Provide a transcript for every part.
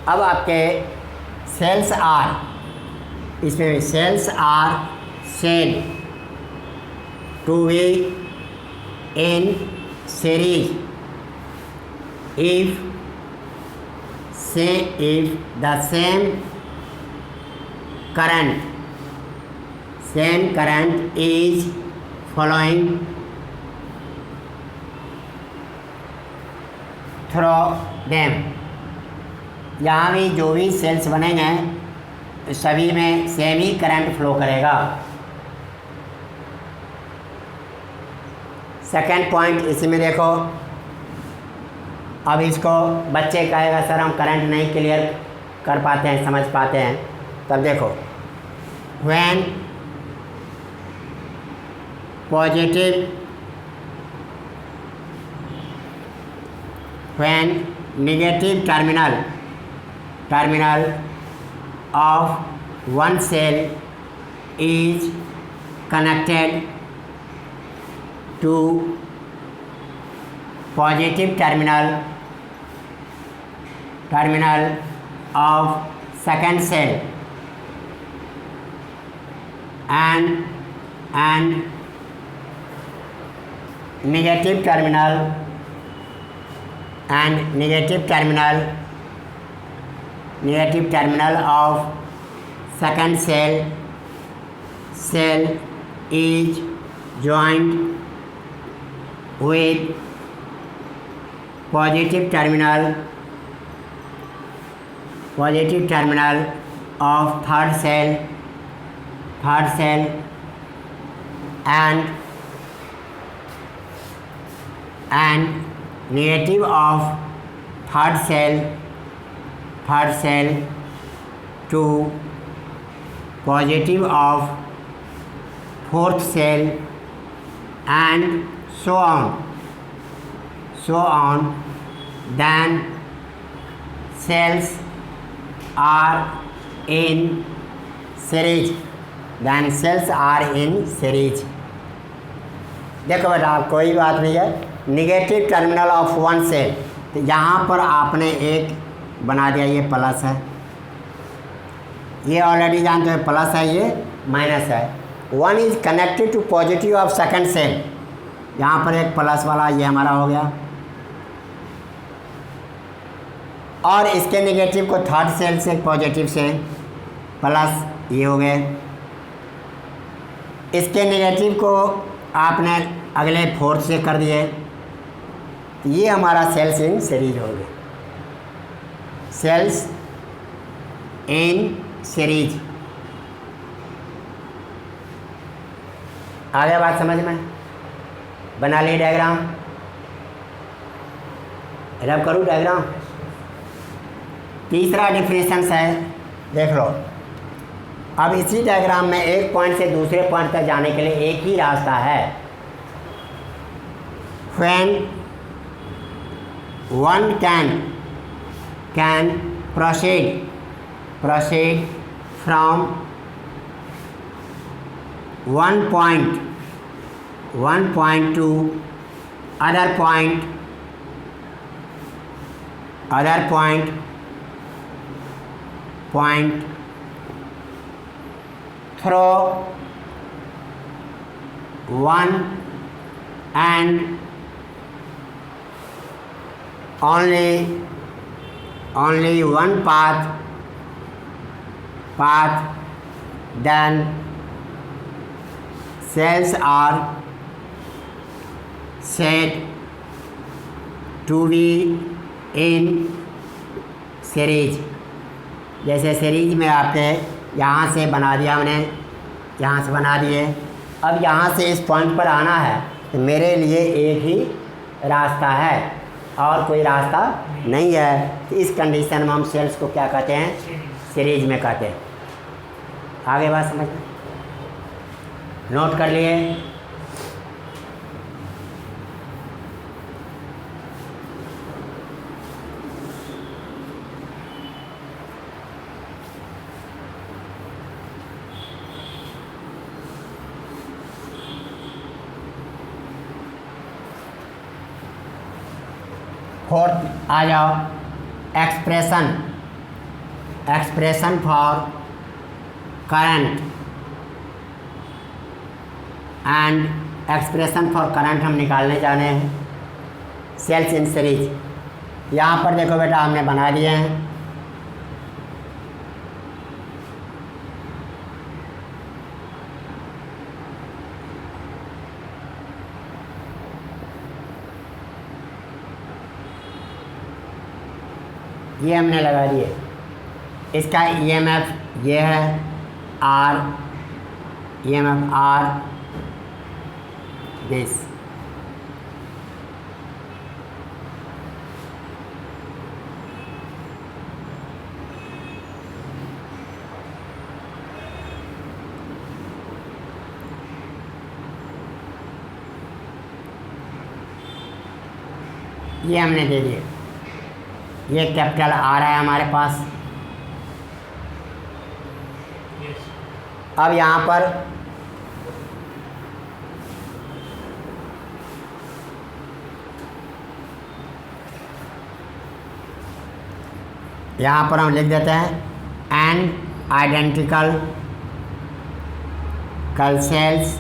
अब आपके cells are, इसमें cells are said to be in series if the same current is flowing through them। यहाँ भी जो भी सेल्स बनेंगे सभी में सेम ही करंट फ्लो करेगा। सेकेंड पॉइंट इसी में देखो, अब इसको बच्चे कहेगा सर हम करंट नहीं क्लियर कर पाते हैं, समझ पाते हैं, तब देखो when negative terminal of one cell is connected to positive terminal of second cell and negative terminal of second cell is joined with positive terminal of third cell and negative of third cell to positive of fourth cell and so on, then cells are in series। देखो बेटा कोई बात नहीं है, negative terminal of one cell, तो यहाँ पर आपने एक बना दिया, ये प्लस है, ये ऑलरेडी जानते हो प्लस है, ये माइनस है। One is connected to positive of second cell, यहाँ पर एक प्लस वाला ये हमारा हो गया, और इसके नेगेटिव को थर्ड सेल से पॉजिटिव से प्लस ये हो गए, इसके नेगेटिव को आपने अगले फोर्थ से कर दिए, तो ये हमारा सेल्स इन सीरीज हो गए, सेल्स इन सीरीज। आगे बात समझ में? बना ली डायग्राम? रब करूँ डायग्राम? तीसरा डिफरेंस है, देख लो। अब इसी डायग्राम में एक पॉइंट से दूसरे पॉइंट तक जाने के लिए एक ही रास्ता है। When one can proceed from one point to other point through one and only one path, then cells are said to be in series। जैसे सीरीज में आपके यहाँ से बना दिया हमने, यहाँ से बना दिए, अब यहाँ से इस पॉइंट पर आना है, तो मेरे लिए एक ही रास्ता है और कोई रास्ता नहीं है, तो इस कंडीशन में हम सेल्स को क्या कहते हैं? सीरीज में कहते हैं। आगे बात समझ नोट कर लिए? फोर्थ आ जाओ, expression expression for current and expression for current हम निकालने जाने हैं सेल्स इन सीरीज। यहाँ पर देखो बेटा हमने बना दिए हैं। ये हमने लगा दिए। इसका ईएमएफ ये है आर, ईएमएफ आर दिस। ये हमने दे दिए। ये कैपिटल आर है हमारे पास। अब यहाँ पर हम लिख देते हैं N identical cells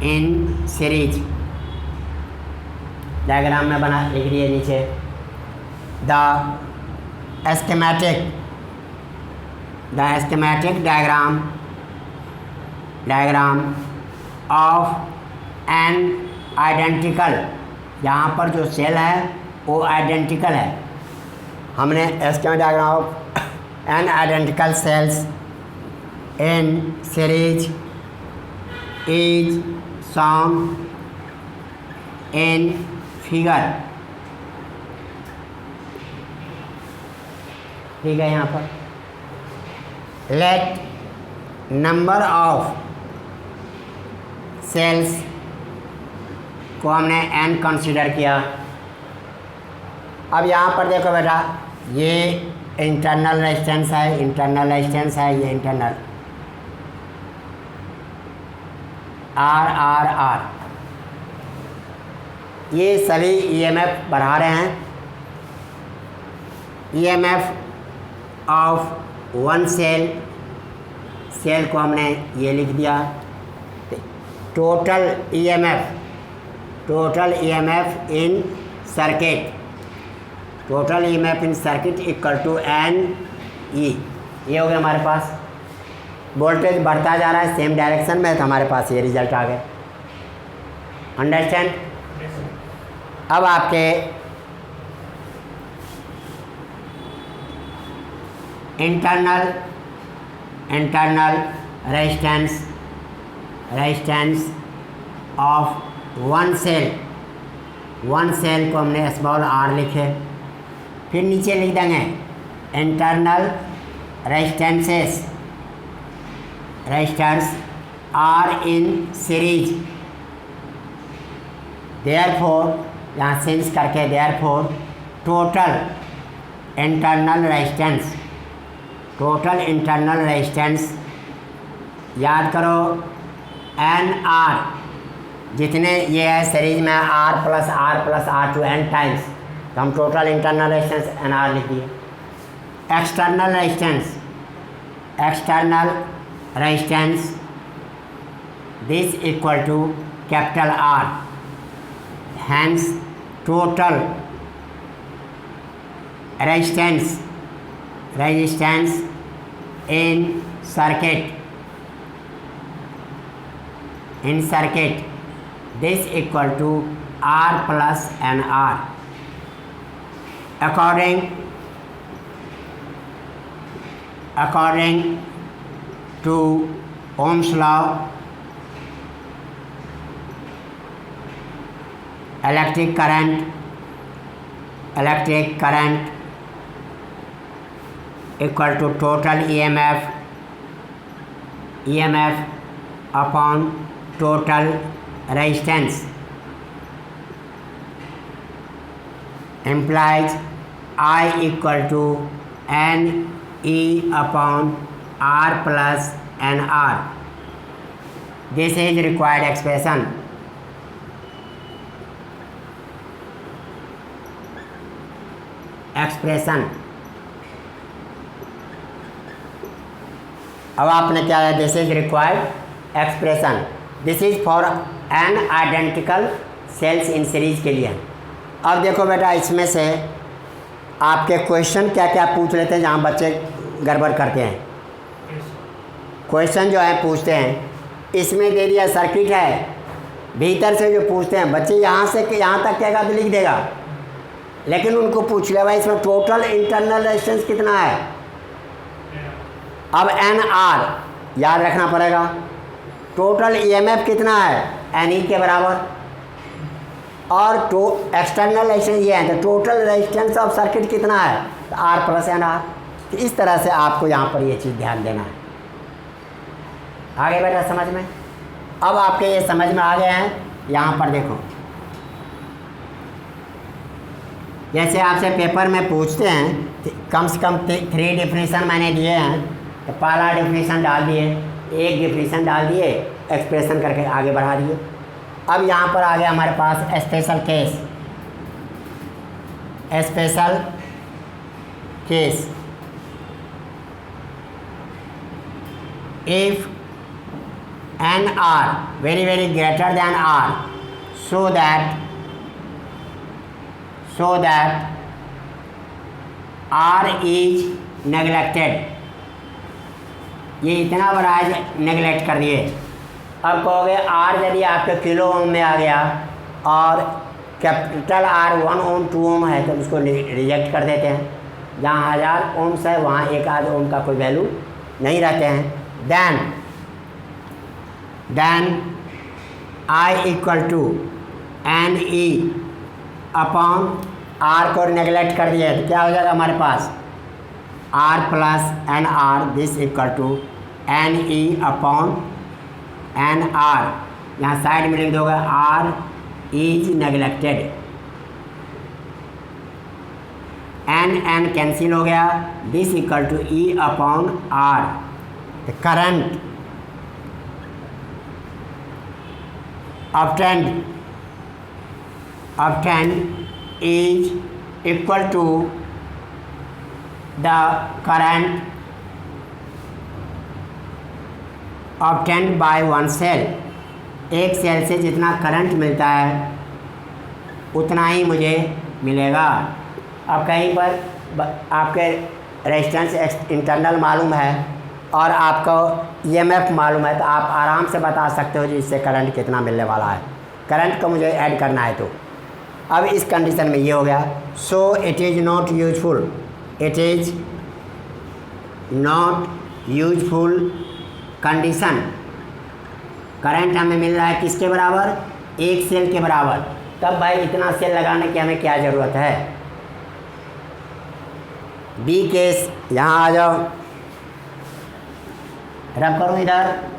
in series. Diagram में बना लिख दिए नीचे। The schematic diagram of an identical, यहाँ पर जो सेल है वो आइडेंटिकल है। हमने schematic diagram of an identical cells in series is shown in figure। ठीक है। यहाँ पर लेट नंबर ऑफ सेल्स को हमने n कंसीडर किया। अब यहाँ पर देखो बेटा ये इंटरनल रेजिस्टेंस है, ये इंटरनल R। ये सभी ईएमएफ बढ़ा रहे हैं। ईएमएफ ऑफ वन सेल को हमने ये लिख दिया। Total EMF in circuit equal to N E. ये हो गया हमारे पास। वोल्टेज बढ़ता जा रहा है सेम डायरेक्शन में, तो हमारे पास ये रिजल्ट आ गए। अंडरस्टैंड। अब आपके internal resistance of one cell को हमने स्मॉल आर लिखे। फिर नीचे लिख देंगे internal resistance R in series. Therefore यहाँ सेंस करके देयरफॉर टोटल इंटरनल रेजिस्टेंस याद करो एन आर। जितने ये है सीरीज में R plus R to N times, तो हम total internal resistance N R लिख दिए। External resistance this equal to capital R. Hence total resistance in circuit this equal to R plus NR according to Ohm's law। electric current equal to total EMF upon total resistance implies I equal to NE upon R plus NR। This is required expression। अब आपने क्या है, this is required expression, this is for N identical cells in series के लिए। अब देखो बेटा, इसमें से आपके क्वेश्चन क्या क्या पूछ लेते हैं जहाँ बच्चे गड़बड़ करते हैं। क्वेश्चन जो है पूछते हैं, इसमें दे दिया सर्किट है, भीतर से जो पूछते हैं बच्चे यहाँ से यहाँ तक क्या तो लिख देगा, लेकिन उनको पूछ ले भाई इसमें टोटल इंटरनल रेजिस्टेंस कितना है। अब एन आर याद रखना पड़ेगा, टोटल ईएमएफ कितना है, एन ई के बराबर, और एक्सटर्नल रेजिस्टेंस ये है, तो टोटल रेजिस्टेंस ऑफ सर्किट कितना है, तो आर प्लस एन आर। तो इस तरह से आपको यहाँ पर ये चीज़ ध्यान देना है। आगे बेटा समझ में, अब आपके ये समझ में आ गए हैं। यहाँ पर देखो, जैसे आपसे पेपर में पूछते हैं कम से कम 3 डिफिनीशन मैंने दिए हैं, तो पहला डिफिनीशन डाल दिए, एक डिफिनीशन डाल दिए, एक्सप्रेशन करके आगे बढ़ा दिए। अब यहाँ पर आ गया हमारे पास special case, special case, if N R very very greater than R, so that R is neglected, ये इतना बड़ा नेगलेक्ट कर दिए। अब कहोगे R यदि आपके किलो ओम में आ गया और कैपिटल R 1 ओम 2 ओम है तो उसको रिजेक्ट कर देते हैं। जहाँ 1000 ओम्स है वहाँ 1 ओम का कोई वैल्यू नहीं रहते हैं। Then I equal to N E upon R को नेगलेक्ट कर दिया तो क्या हो जाएगा हमारे पास, R plus N R, this equal to N E upon N R, यहाँ साइड में लिख दोगे R is neglected, N cancel हो गया, this equal to E upon R. Current obtained is equal to the current obtained by one cell, एक cell से जितना current मिलता है उतना ही मुझे मिलेगा। अब कहीं पर आपके रेजिस्टेंस इंटरनल मालूम है और आपको ईएमएफ मालूम है तो आप आराम से बता सकते हो जी इससे करंट कितना मिलने वाला है। करंट को मुझे ऐड करना है, तो अब इस कंडीशन में ये हो गया, so it is not useful, it is not useful condition. Current हमें मिल रहा है किसके बराबर, 1 सेल के बराबर, तब भाई इतना सेल लगाने की हमें क्या ज़रूरत है। बी केस, यहाँ आ जाओ, रब करो इधर,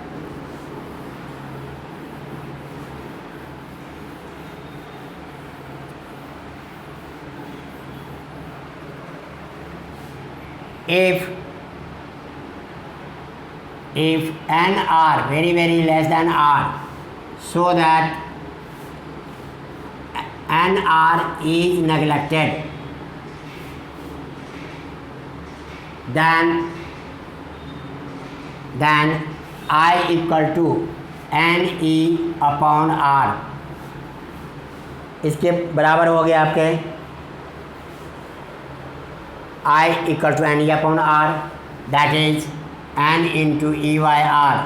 if n r very very less than r, so that n r is neglected, then I equal to n e upon r, इसके बराबर हो गया आपके I equal to n e upon r, that is n into e by r,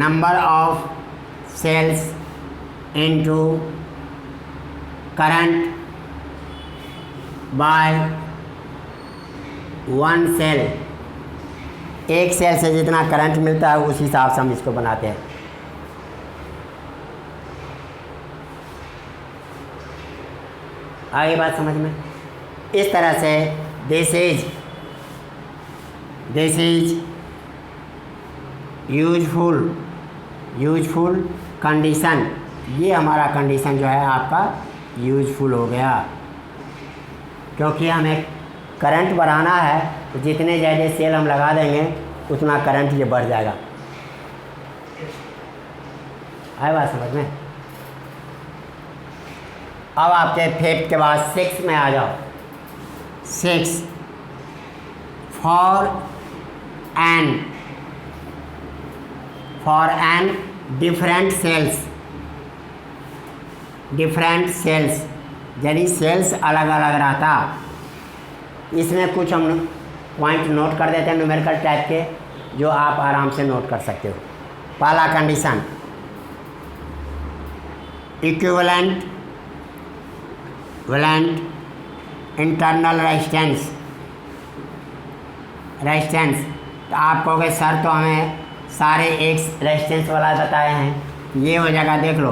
number of cells into current by one cell, एक cell से जितना current मिलता है उस हिसाब से हम इसको बनाते हैं। आगे बात समझ में, इस तरह से दिस इज यूजफुल कंडीशन, ये हमारा कंडीशन जो है आपका यूजफुल हो गया, क्योंकि हमें करंट बढ़ाना है तो जितने ज़्यादा सेल हम लगा देंगे उतना करंट ये बढ़ जाएगा। आए बात समझ में। अब आपके 5 के बाद 6 में आ जाओ। 6 for N for N different cells यदि सेल्स अलग अलग रहता। इसमें कुछ हम पॉइंट नोट कर देते हैं न्यूमेरिकल टाइप के, जो आप आराम से नोट कर सकते हो। पहला कंडीशन, इक्विवेलेंट इंटरनल रेजिस्टेंस। तो आप कहोगे सर तो हमें सारे एक रेजिस्टेंस वाला बताए हैं, ये हो जाएगा, देख लो,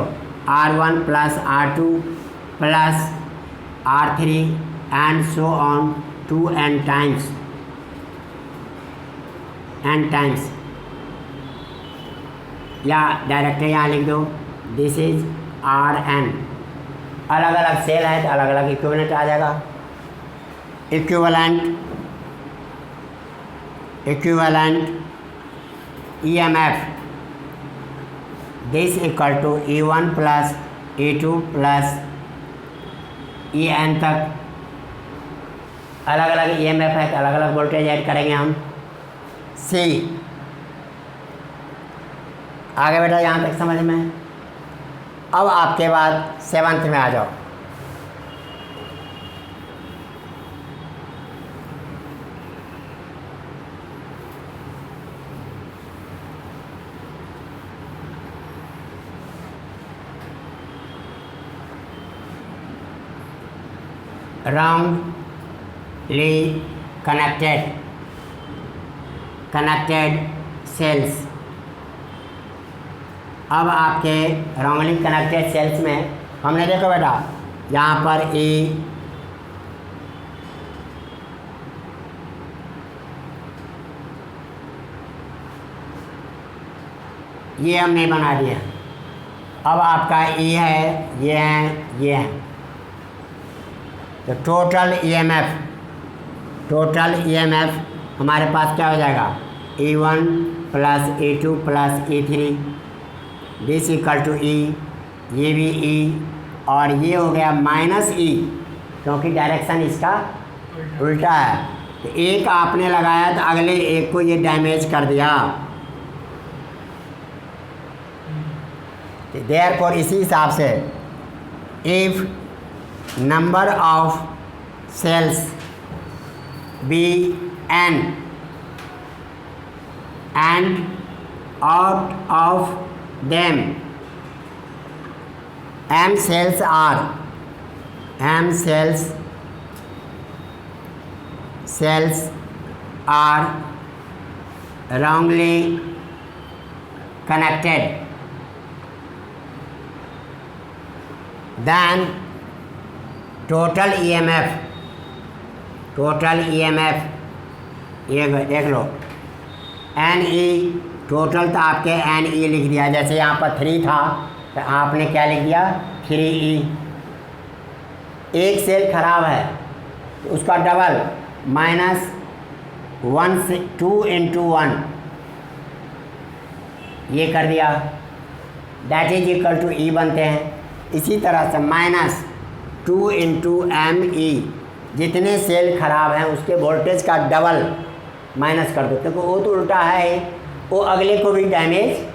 R1 plus R2 plus R3 and so on to n times या डायरेक्ट यहाँ लिख दो, दिस इज Rn। अलग अलग सेल है तो अलग अलग इक्विवेलेंट आ जाएगा। Equivalent EMF this equal to E1 plus E2 plus En तक अलग अलग EMF है तो अलग अलग वोल्टेज ऐड करेंगे हम। C आगे बेटा यहाँ तक समझ में। अब आपके बाद 7th में आ जाओ। wrongly connected cells। अब आपके रॉन्गली कनेक्टेड सेल्स में हमने देखो बेटा यहाँ पर ये हमने बना दिया। अब आपका E है, ये है। तो टोटल EMF हमारे पास क्या हो जाएगा, E1 plus E2 plus E3 this equal to E, ये भी E और ये हो गया माइनस E, क्योंकि डायरेक्शन इसका उल्टा है। तो एक आपने लगाया तो अगले एक को ये डैमेज कर दिया। देयरफॉर इसी हिसाब से if number of cells be n and out of them m cells are wrongly connected, then total EMF ये देख लो NE टोटल, तो आपके NE लिख दिया। जैसे यहाँ पर 3 था तो आपने क्या लिख दिया, 3E। एक सेल खराब है तो उसका डबल -1 से 2 × 1 ये कर दिया, that is equal to E बनते हैं। इसी तरह से -2 × ME, जितने सेल खराब हैं उसके वोल्टेज का डबल माइनस कर दो, क्योंकि वो तो उल्टा है, वो अगले को भी डैमेज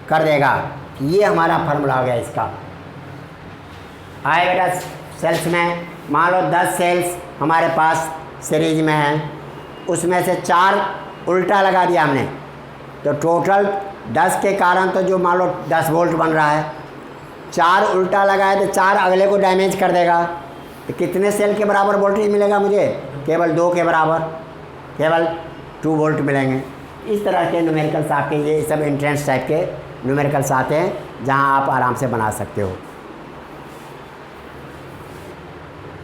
कर देगा। ये हमारा फार्मूला हो गया इसका। आए बेटा सेल्स में मान लो 10 सेल्स हमारे पास सीरीज में हैं, उसमें से 4 उल्टा लगा दिया हमने, तो टोटल 10 के कारण तो जो मान लो 10 वोल्ट बन रहा है, 4 उल्टा लगाए तो 4 अगले को डैमेज कर देगा। तो कितने सेल के बराबर वोल्टेज मिलेगा मुझे, केवल 2 के बराबर, केवल 2 वोल्ट मिलेंगे। इस तरह के न्यूमेरिकल्स आपके, ये सब एंट्रेंस टाइप के न्यूमेरिकल्स आते हैं जहां आप आराम से बना सकते हो।